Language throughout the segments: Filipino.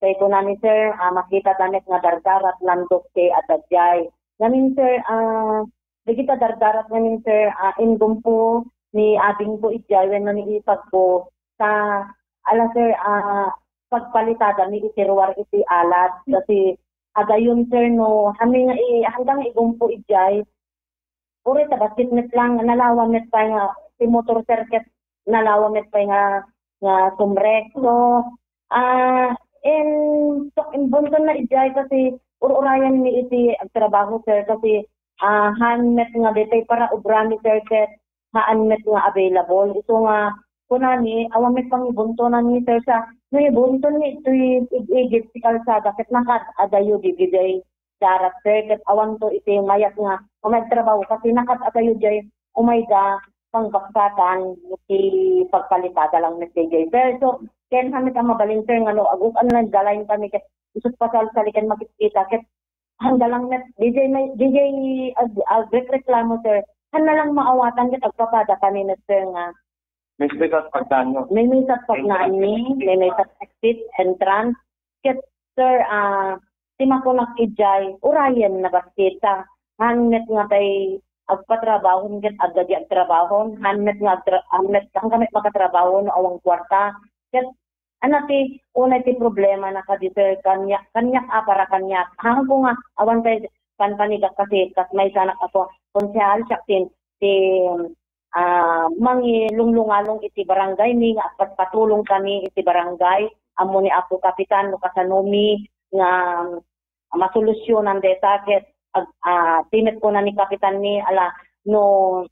kay kunani sir, makita tanit nga dardarat landok kay adadjay. Ngamin sir, di kita dardarat ngamin sir, ingom po ni ating po ijay, when ni ipag po, sa, ala sir, pagpalitada ni itiruar iti alat, kasi agayon sir, no, hanggang igom po ijay, puro tabasit met lang, nalawan met pa nga, si motor circuit, nalawan met pa nga sumrek. So, in bunton na ijay kasi urayan ni iti ang trabaho sir kasi hanmet nga detay para ubrani circuit hanmet nga available ito nga kunani awamet pang ibuntonan ni sir sa no ibunton ni ito igit si kalsada ket nakad adayo dibiday darat circuit awan to iti mayat nga umay trabaho kasi nakad adayo jay umayda pangbaksatan iti pagpalitada lang ni sir. So ken kami ka mabalin sir nga no agukan lang dalain kami ket isut pasal salikan makikita ket hanggalang net DJ reklamo sir han na lang maawatan ket agpapada kami net sir nga may misat pagdanyo may misat pagnani may misat exit entrance ket sir timakunak ijay urayan na baskita han net nga tay agpatrabahon ket agadi agtrabahon hanmet nga hanmet hanggamet makatrabaho no awang kwarta ket anati unay ti problema na kaditer kanyak para kanyak hang ko nga awan tay panpanigak kasi kat may sanak ako konsyal saktin ti mangi lunglungalong iti barangay ni nga patulong kami iti barangay amo ni ako kapitan no kasanomi nga masolusyonan deta ket timet ko na ni kapitan ni ala no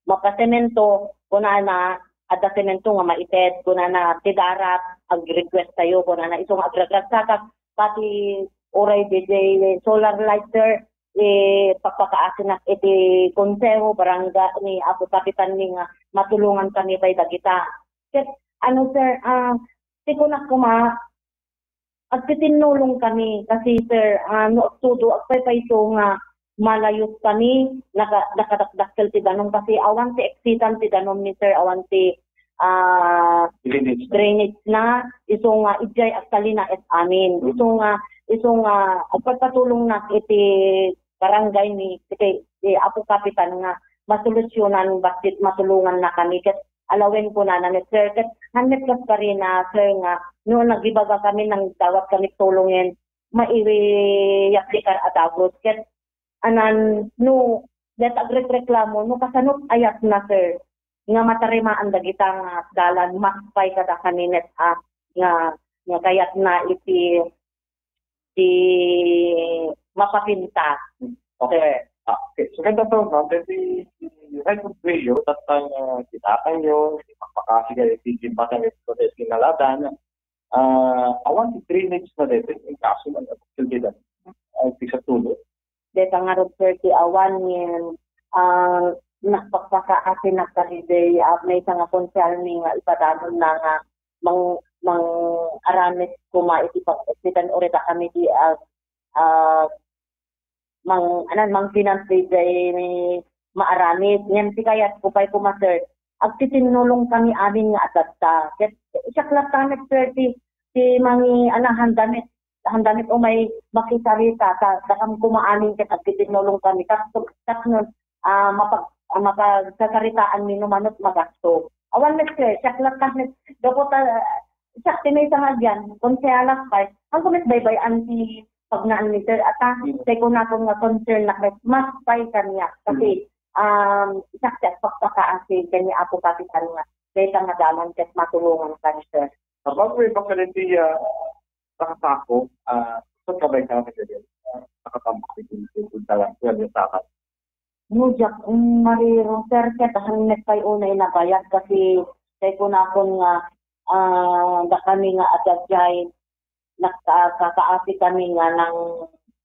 mapasemento ko na ada semento nga maited ko na tidarat ag-request tayo ko na isong agragagsakat pati oray DJ solar lighter pagpakaasin na iti konseho barangay ni ako kapitan ni nga matulungan kami tay dagita ket ano sir siko na kuma agtitinulong kami kasi sir no tudo agpay ito nga malayos kami nakadakdakkel ti danom kasi awan ti exitan ti danom ni sir awan ti drainage na iso nga ijay agtalina et amin iso nga agpatulong na iti barangay ni iti apo kapitan nga masolusyonan bakit matulungan na kami ket alawen ko na ni sir ket hanmet kas pa rin na sir nga no nagibaga kami nang dawat kami tulungin maiwi-yaklikar atagos ket anan no det agreklamo no kasanot ayat na sir nga matarimaan dagita nga dalan makpay kada kaninet nga kayat na iti mapapinta. Okay. Okay. So ganda to no kasi right of way yo tatang kita kayo magpakasiga iti batan ito des kinaladan awan ti drainage na dito in kaso man silbidan ay sa tulo deta nga rod 30 awan yen nakpakpakaasin na kaliday may isang konsyal ni nga ipadamon na nga mang aramit kuma iti pag-exitan orita kami di mang finance day ni maaramit yan si kayat kupay kumaser agtitinulong kami amin nga adapta ket isaklat kami 30 si mangi handamit umay makisarita sa kam kumaanin ket agtitinulong kami tapos mapagkakaritaan ni numanot magasto. Awan met sir, saklat kami dapat sakti may nga diyan konsyalak kay ang kumit baybay anti pagnaan ni sir ata say ko na nga concern na mas pay kanya kasi sakti pagpakaasi kanya apo kapitan nga data nga dalan ket matulungan kan sir. Kapag may pagkaliti nakasako so kabay ka kasi nakatambak ito dalan yung sakat. Mujak mariro sir ket hanmet pay unay na bayad kasi say ko na nga da kami nga adjay nakakaasi kami nga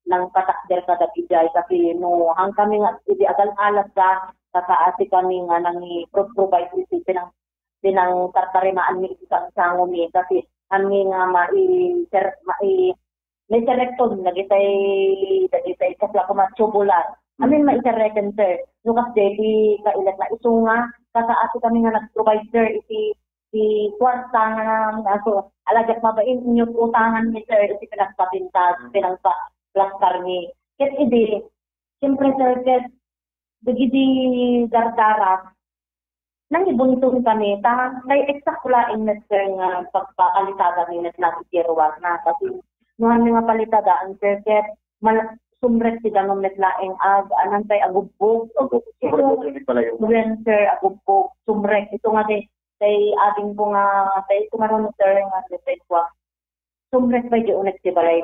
ng patakder kada bijay kasi no hang kami nga idi agal-alas ka kakaasi kami nga nang provide iti pinang tartarimaan ni isang sangomi kasi kami nga may serekton dagitay kasla kumatsubulan amin maisereken sir nukas daily kailat na iso nga kakaasi kami nga nag-provide sir iti si kwarta nga aso alagak mabain inyo utangan ni sir si pinagpapintas pinagpa-plaster ni ket idi siyempre sir ket begidi dardaras nang ibuntong kami ta kay eksakula in sir nga pagpakalitada ni net na tiruwas na kasi nuhan nga palitadaan sir ket sumret si danom net laeng ag anang tay agubbog when sir agubbog sumret ito nga tay ating po nga tay tumaron sir nga say kwa sumret ba di ulit si balay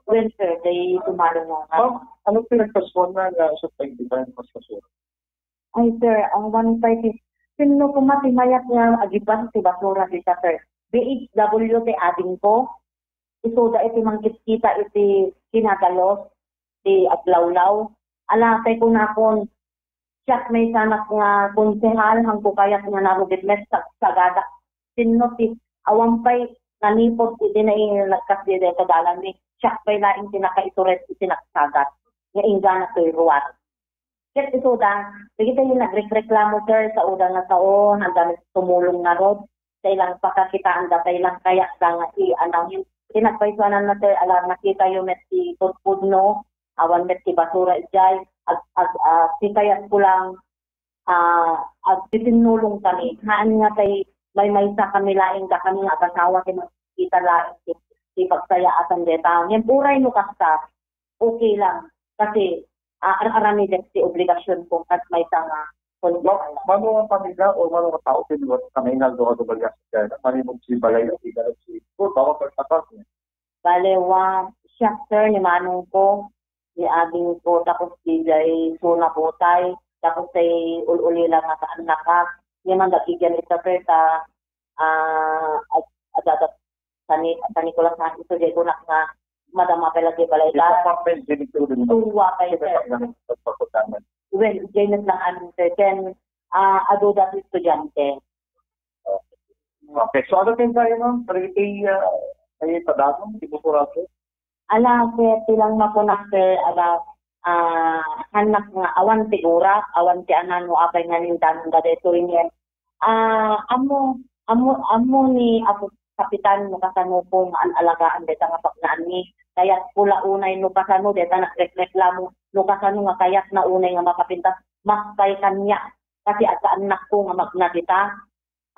when sir tay tumalo nga ano pinagpaswan na sa pagdiban mas kasura ay sir ang 150 sino kumatimayat nga agiban si basura dita sir BHW tay ating po isuda iti mangkit-kita iti kinagalos ti aglawlaw ala tay ko na kon siya may sanak nga konsehal hangko kayat nga narugit met sagada sino ti awampay nanipod iti na nagkas di kadalan ni siya pay laing tinakaituret iti nagsagat nga ingana to'y ruwat ket isuda sige tayo nagreklamo sir sa udang nga taon hanggang tumulong na rod sa ilang pakakitaan datay lang kaya nga i-anawin tinagpaysanan na sir alam nakita yung met si Tudpudno awan met si basura ijay si kaya ko lang titinulong kami haan nga tay may sa kami laing ka kami nga kasawa kita laing si pagsayaatan deta yan puray no kasta okay lang kasi arami din si obligasyon ko at may sa nga mano ang pamilya o mano ang tao pinuot kami nagdoon sa balyas kaya manimog si balay at igalap si bawa pagkakas niya balewa siya sir ni manong ko ni abing ko tapos dijay suna potay tapos ay uli lang nga anak ka niya man dagigyan ita sir ta adadat tani ko lang sa ito jay kunak nga madama pala di balay la tuwa kay sir well jay lang ang sir ken ado dat estudyante okay so ano din tayo ma'am pariti ay padadong ibusurato ala kaya tilang makunak sir ala hanak nga awan sigura awan ti anan mo apay nga nindan da deto niya amo ni ako kapitan mo kasano kung alagaan deta nga pagnaan ni kaya pula unay no kasano deta nagreklamo no kasano nga kayat na unay nga makapintas makpay kanya kasi at anak ko nga magna kita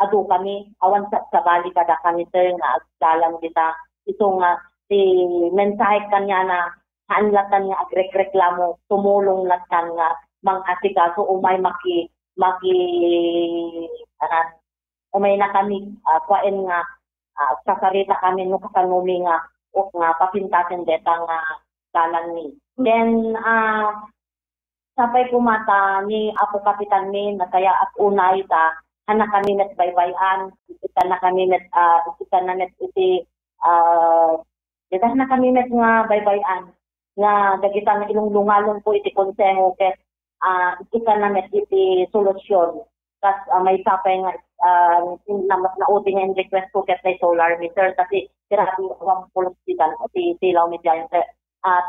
ado kami awan sa bali kada kami sir nga agdalan kita ito nga si mensahe kanya na hanlatan nga agreklamo tumulong latan nga mang-asikaso umay umay na kami kuain nga sasarita kami no kasanumi nga o nga papintasin deta nga dalan ni then sapay kumata ni ako kapitan ni na kaya at unay ta hana kami net baybayan ita na kami net iti deta na kami net nga baybayan nga dagita na ilunglungalon po iti konseho ket ita na net iti solusyon kas may sapay nga nauti nga request ko ket may solar meter kasi tirapi ang pulsitan iti silaw mi diyan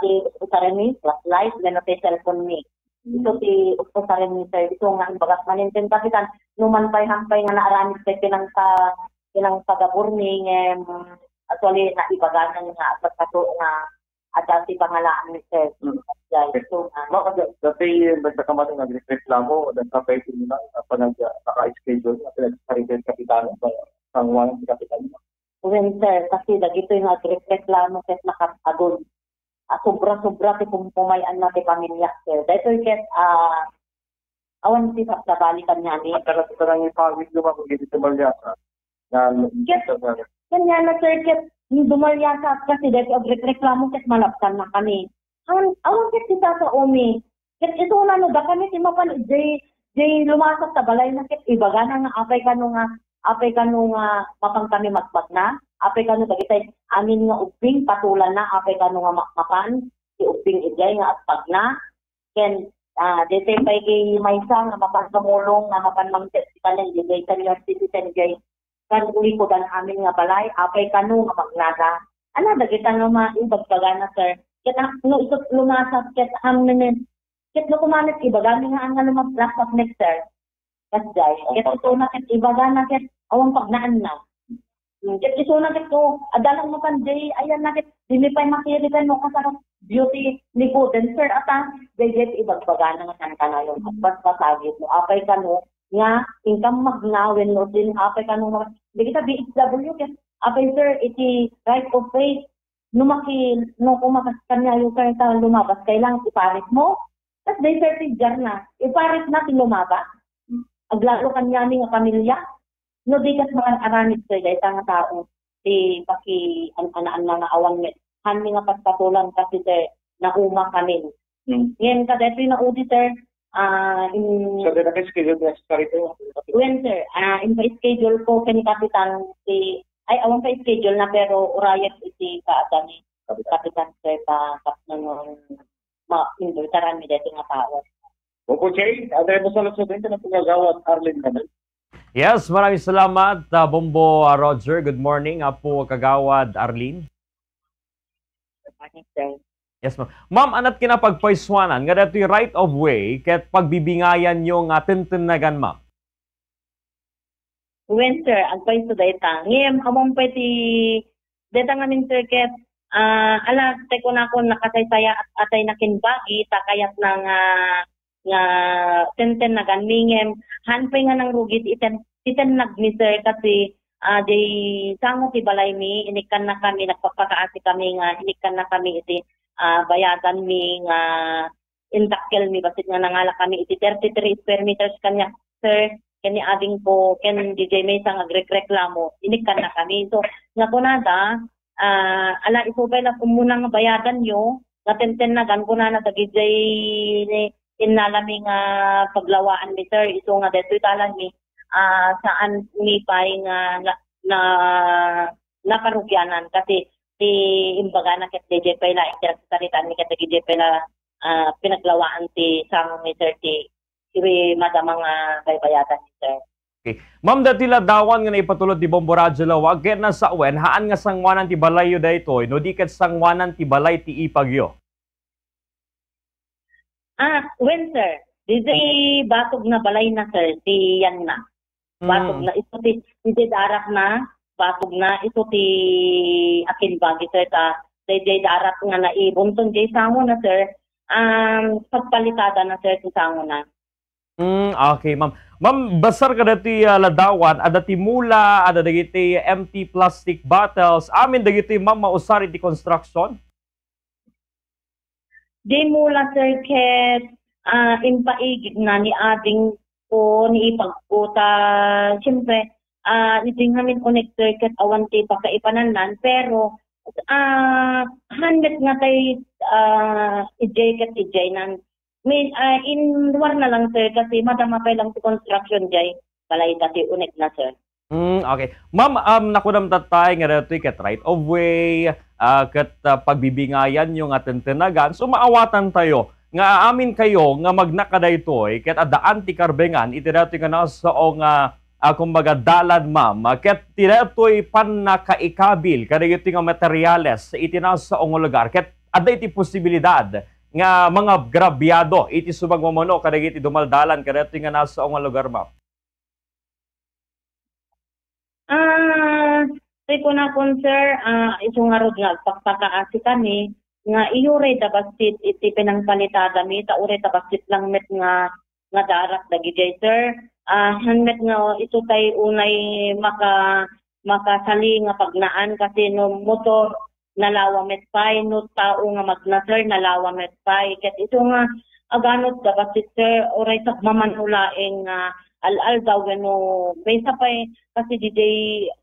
ti utaremi flashlight gano ti cellphone ni ito ti utaremi sir ito nga bagas maninten kapitan numan pay hampay nga naarami ket pinang pagabur ni actually na ibaganan nga sa kato nga at si pangalaan ni sir so dati nagkakamata ng nagreklamo dan kapay ko na naka-schedule na pinag-sarili kapitan ang walang si kapitan when sir kasi dagito yung nagreklamo ket nakatagod sobra-sobra ti pumayan na ti pamilya sir dahil ket awan si sa balikan niya ni tarang ipawid lumang giti sa balyasa na kanya na sir ket dumalyasa kasi dahil agreklamo ket malapsan na kami awan ket kita sa umi ket ito na no da kami ti mapan jay lumasok sa balay na ket ibagana nga apay kanu nga mapang kami magbag na apay kanu dagitay amin nga ubing patulan na apay kanu nga mapan si ubing ijay nga atpag na ken dete pay kay maysa nga mapan tumulong nga mapan mangtet kanen ijay senior citizen jay kan uli ko dan amin nga balay apay kanu nga magnaga ana dagita nga maibagpagana sir ket no isot lumasap ket amin ket no kumanet ibagani nga ang lumaplas of next sir kasjay ket ito na ket ibagana ket awang pagnaan na. Ket iso na ket ko, adalang mo kanjay, ayan na ket, dili pa'y makiritan mo kasarap beauty ni Golden Sir ata, dayet ibagbaga na nga san ka na yung pas pasagit mo. Apay ka no, nga, income magnawin no, din apay ka no, di kita BHW, ket apay sir, iti right of way, numaki, no kumakas kanya yung karita lumabas, kailang iparit mo, tapos day sir, tigjar na, iparit na lumabas, aglalo kanya ni nga pamilya, no di kas mga aranit sir, dahil nga tao, di paki, anaan na nga awang met, han nga paspatulan kasi sir, nauma kami. Ngayon ka dito na udi sir, So, then schedule na sa rito? when sir, in pa schedule ko kani kapitan si ay awang pa schedule na pero urayat iti kaada ni kapitan sir pa kapnon ma-invitaran mi dito nga tao. Opo, Jay. Adre mo sa lusod din na pagagawat Arlene Canel. Yes, maraming salamat, Bombo Roger. Good morning, Apo Kagawad Arlene. Good morning sir. Yes, ma'am. Ma'am, anat kinapagpaiswanan, nga dito yung right of way, ket pagbibingayan yung tintenagan, ma'am. When sir, agpay sa data. Ngayon, among pa ti data nga min sir ket ala te ko na ko nakasaysaya at atay nakinbagi ta kayat na nga tenten na ganmingem hanpay nga nang rugit iten nagmi sir kasi di sango ti balay mi inikan na kami nagpapakaasi kami nga inikan na kami iti bayadan mi nga intakkel mi basit nga nangala kami iti 33 square meters kanya sir kani ading po ken DJ may sang agreklamo inikan na kami so nga kunada ala isubay na kumuna nga bayadan yo nga tenten na gan kunana sa DJ ni inalami nga paglawaan mi sir iso nga detoy talan mi saan mi pay nga na nakarugyanan kasi si imbaga na ket DJ pay la ikasaritan mi ket DJ pay la pinaglawaan ti sang mi sir ti madam nga baybayadan ni sir. Okay. Ma'am, dati ladawan nga naipatulod ti Bombo Radyo Lawag, ket na sa uwen, haan nga sangwanan ti balay yo daytoy, no di ket sangwanan ti balay ti ipagyo. When sir, DJ batog na balay na sir, ti yan na. Batog na, ito ti darak na, batog na, ito ti akin bagi sir, DJ darak nga na ibunton jay sango na sir, pagpalitada na sir ti sango na. Okay, ma'am. Ma'am, basar ka dati ladawan, adati mula, ada dagiti empty plastic bottles. Amin dagiti ma'am mausari ti construction? Di mula sir ket impaigid na ni ading ko ni ipagkuta. Siyempre, hindi namin connector ket awan ti pagkaipananan pero handet nga tay ijay ket ijay nan may in luar na lang sir kasi madama pa lang sa construction jay balay dati unik na sir. Okay. Ma'am, nakunam tatay nga dito ket right of way, ket pagbibingayan yung atentenagan. So maawatan tayo nga amin kayo nga magnaka daytoy ket adaan ti karbengan iti dati nga nasa nga kumbaga dalan ma'am. Ket ti daytoy panakaikabil kadagiti nga materyales iti nasa lugar. Ket aday ti posibilidad nga mga grabyado iti subag mamono kadagiti dumaldalan kadagiti nga nasa nga lugar ma'am. Say ko na kon sir, isong nga rod nga pagpakaasi kami nga iure da basit iti pinangpalitada mi ta ure ta basit lang met nga darak dagiti sir. Hanmet nga ito tay unay makasali nga pagnaan kasi no motor nalawa met pay no tao nga magnasir nalawa met pay ket ito nga aganot da basit sir oray sa mamanulaeng al daw no may sapay kasi DJ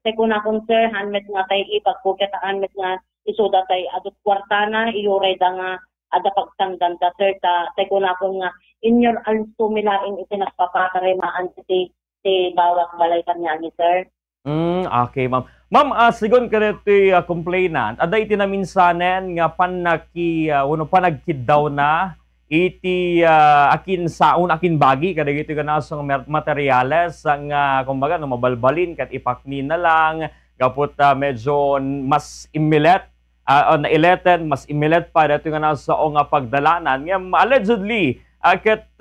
tay ko na kon sir hanmet nga tay ipagpuket hanmet nga isuda tay adot kwartana iuray da nga ada pagtangdan ta sir tay ko na kon nga in your also milaing itinagpapakaremaan ti bawat balay kanya ni sir. Okay, ma'am. Ma'am, sigon ka dito complainant, aday tinaminsanen nga panagkid daw na iti akin saun akin bagi kadagiti nga nasong materyales nga kumbaga no mabalbalin kat ipakni na lang kaput medyo mas imilet na ileten mas imilet pa dito nga nasa nga pagdalanan nga allegedly ket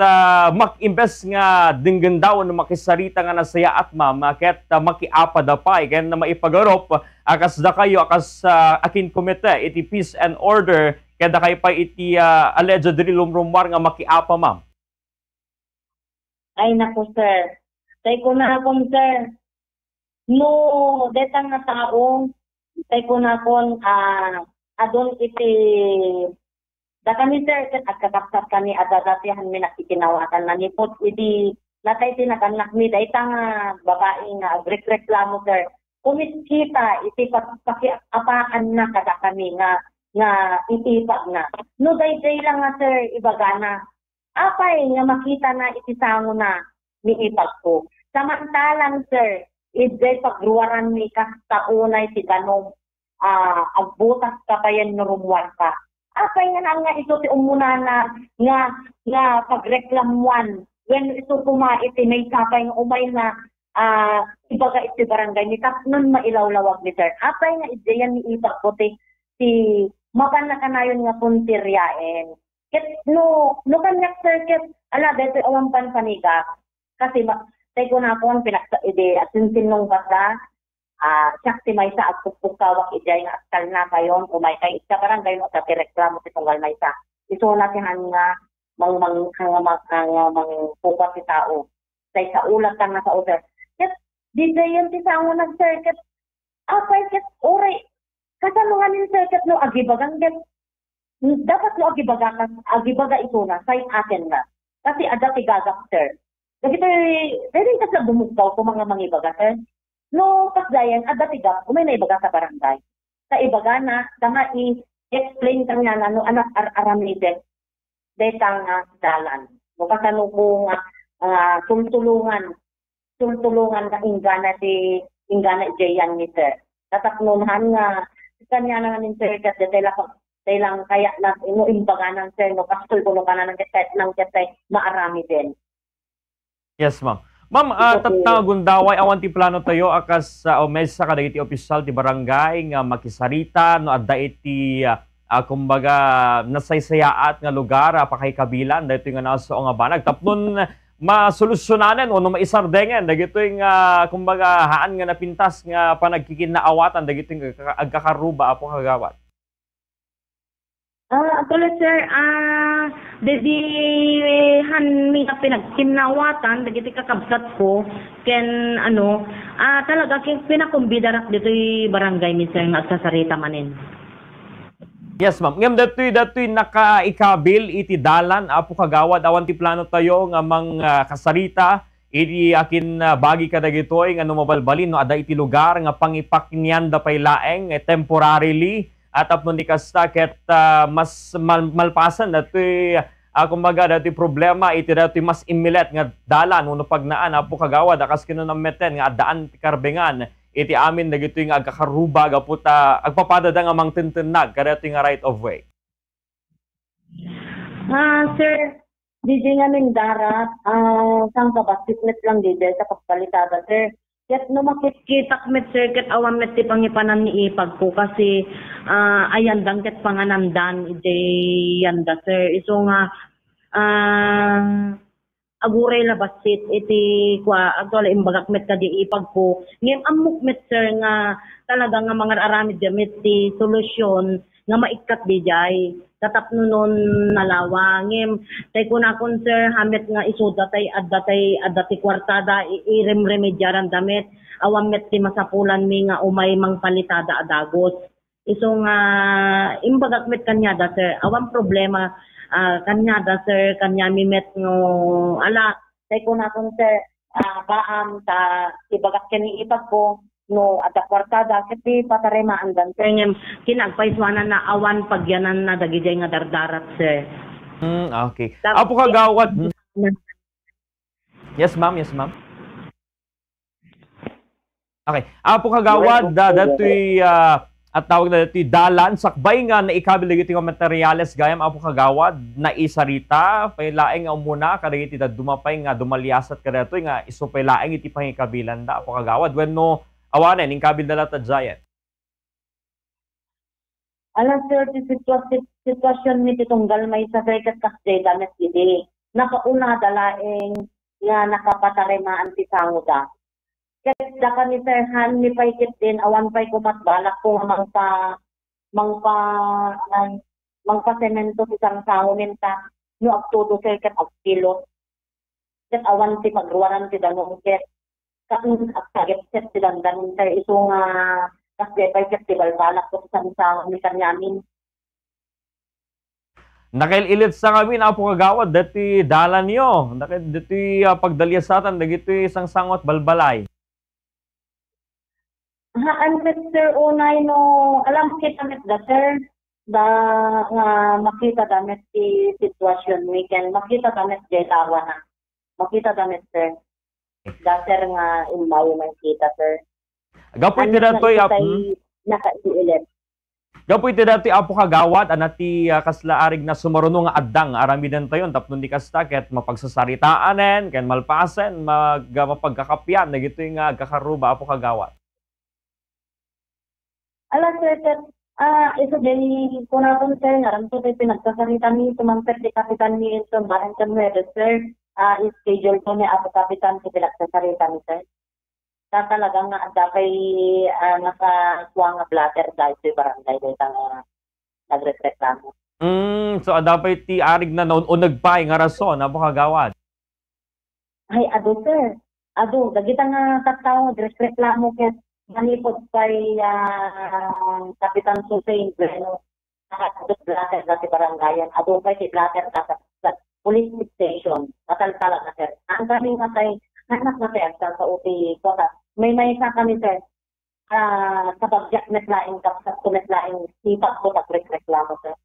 mak-imbes nga dinggan daw no makisarita nga nasaya at ma'am ket makiapa da pay ken na maipagarop akas da kayo akas akin komite iti peace and order ket da kay pa iti allegedly lumrumwar nga makiapa ma'am. Ay naku sir. Tay ko na akong sir. No, detang na taong tay ko na akong adon iti da kami sir ket agkakapsat kami adadatihan mi nakikinawatan na nipot iti natay tinakanak mi daytang babae nga agreklamo sir. Kumiskita iti pakiapaan na kada kami nga itipag na. No day lang nga sir ibagana. Apay nga makita na iti sango na ni ipag ko. Samantalang sir, iday pagruwaran ni kastaunay si ganong agbutas ka pa yan nurumwan ka. Apay nga ito ti umuna nga pagreklamuan. When ito iti may kapay nga umay na ibaga iti barangay ni tapnon mailawlawag ni sir. Apay nga ideyan ni ipag ko ti mapan na kanayon nga puntiryaen. Ket no kanyak sir ket ala dito awang paniga kasi tay ko na akong pinaksa ide asinsin nung bata siyak ti maysa at pupukawak ijay nga askal na kayon umay kay isa barangay no sa reklamo ti tunggal maysa iso natin nga mang pukat ti tao tay sa ulat kang nasa order ket di dayon ti sango nag sir ket apay ket ore kasalunganin sir ket no agibagang ket dapat no agibaga ito na say akin na kasi ada ti gagak sir. Kasi pwede ka sa bumugtaw kung mga ibaga, sir. No, pagdayan, at datiga, umay na ibaga sa barangay. Sa ibaga na, tama i-explain kang nga, ano, anak aramide, detang dalan. No, kasano kung sultulungan na ingana jayan ni sir. Tataknunan nga, kanya na ng sir, kasi lang kaya na ino imbaga ng sir, no, kasul ko no ka na ng ketay, maarami din. Yes, ma'am. Ma'am, tatagundaway awan ti plano tayo akas mesa kada iti opisyal ti barangay nga makisarita no adda iti kumbaga nasaysayaat nga lugar pakay kabilan daytoy nga naso nga banag tapnon masolusyonanen o no maisardengen dagitoy nga kumbaga haan nga napintas nga panagkikinaawatan dagitoy nga agkakaruba apo kagawad. Actually, sir, dedihan mi pinagkinawatan, dagiti kakabsat ko, ken talaga kin pinakumbidarak dito'y barangay mi sir nga agsasarita manin. Yes, ma'am. Ngam datoy nakaikabil iti dalan apo kagawad awan ti plano tayo nga kasarita iti akin bagi kadagitoy nga mabalbalin no ada iti lugar nga pangipaknyanda pay laeng temporarily at apno ni kasta ket mas malpasan datoy kumbaga datoy problema iti datoy mas imilet nga dalan no pagnaan apo kagawad akas kinunameten nga addaan ti karbengan iti amin dagitoy nga agkakaruba gaputa agpapadada nga mangtintinag kadatoy nga right of way. Sir, DJ nga ning darat sang kabasitnet lang DJ sa kapalitada sir. Ket no makikita met sir ket awan met ti pangipanan ni ipag ko kasi ayan dang ket panganamdan ije yanda sir iso nga aguray labasit iti kwa agwala imbagak met kadi ipag ko ngem amok met sir nga talaga nga mga aramid damit ti solusyon nga maikat dijay tatapno nun nalawa ngem tay kuna kon sir hamet nga isuda tay adda ti kwartada iremedyaran damit awam met ti masapulan mi nga umay mangpalitada adagos iso nga imbagak met kanyada sir awam problema kanyada sir kanya mi met ngo ala tay kuna kon sir baam ta ibagak kani ipag ko no at kwartada kiti patarema andan ngem kinagpaiswanan na awan pagyanan na dagijay nga dardarat sir. Okay. Apo kagawad. Yes ma'am, yes ma'am. Okay. Apo kagawad datoy at tawag na datoy dalan sakbay nga naikabil dagiti nga materyales gayam apo kagawad na isarita pay laeng nga umuna kadagiti dumapay nga dumalyasat kadatoy nga iso pay laeng iti pangikabilan da apo kagawad wenno awanen, ingkabil na lahat at Zayan. Alam sir, sitwasyon ni titunggal may sa kat kasday damet gidi. nakauna dalaeng nga nakapatarimaan ti sanguda. Ket daka ni Sir Han ni paikit din awan pay kumatbalak ko mangpa semento ti sangunin ta no agtudo Sir ket agkilo. Ket awan ti pagruwanan ti danong ket kaun agtagit set ti dandan Sir iso nga kasi paikit ti balbalak ko sa sangun ni kanyamin. Nakailit sa kami na po kagawad dati dalan niyo. Dati pagdalyasatan dagiti isang sangot balbalay. Haan Sir unay no alam kita met da Sir da nga makita damit ti sitwasyon mi ken makita damit jay lawa na. Makita damit Sir. Da Sir nga imbayo man kita Sir. Gapoy ti datoy nakailit. Gapoy ti dati apo kagawad anati kasla arig na sumaruno nga addang aramidan tayon tapno ni kasta ket mapagsasaritaan ken malpasen mapagkakapyan dagitoy nga gakaruba apo kagawad. Ala Sir iso din kunapon Sir nga ranto tayo pinagkasaritan ni tumangpet di kapitan ni ito maring kanwede Sir. Schedule ko ni apo kapitan ti pinagkasaritan ni Sir. Talagang nga dapay nakakuha nga blatter dahil sa barangay dahil nagreklamo. So dapay ti arig na noon o nagpay nga rason apo kagawad. Ay ado Sir. Ado dagita nga tattao nagreklamo ket manipod kay Kapitan Susain Bueno. Ado blatter dati barangayan. Ado kay si blatter sa police station. Nataltala na Sir. Ang kami nga kay anak na Sir sa uti kota. May isa kami Sir, sa pagyak met laing kapsat ko met laing sipak ko pagreklamo Sir.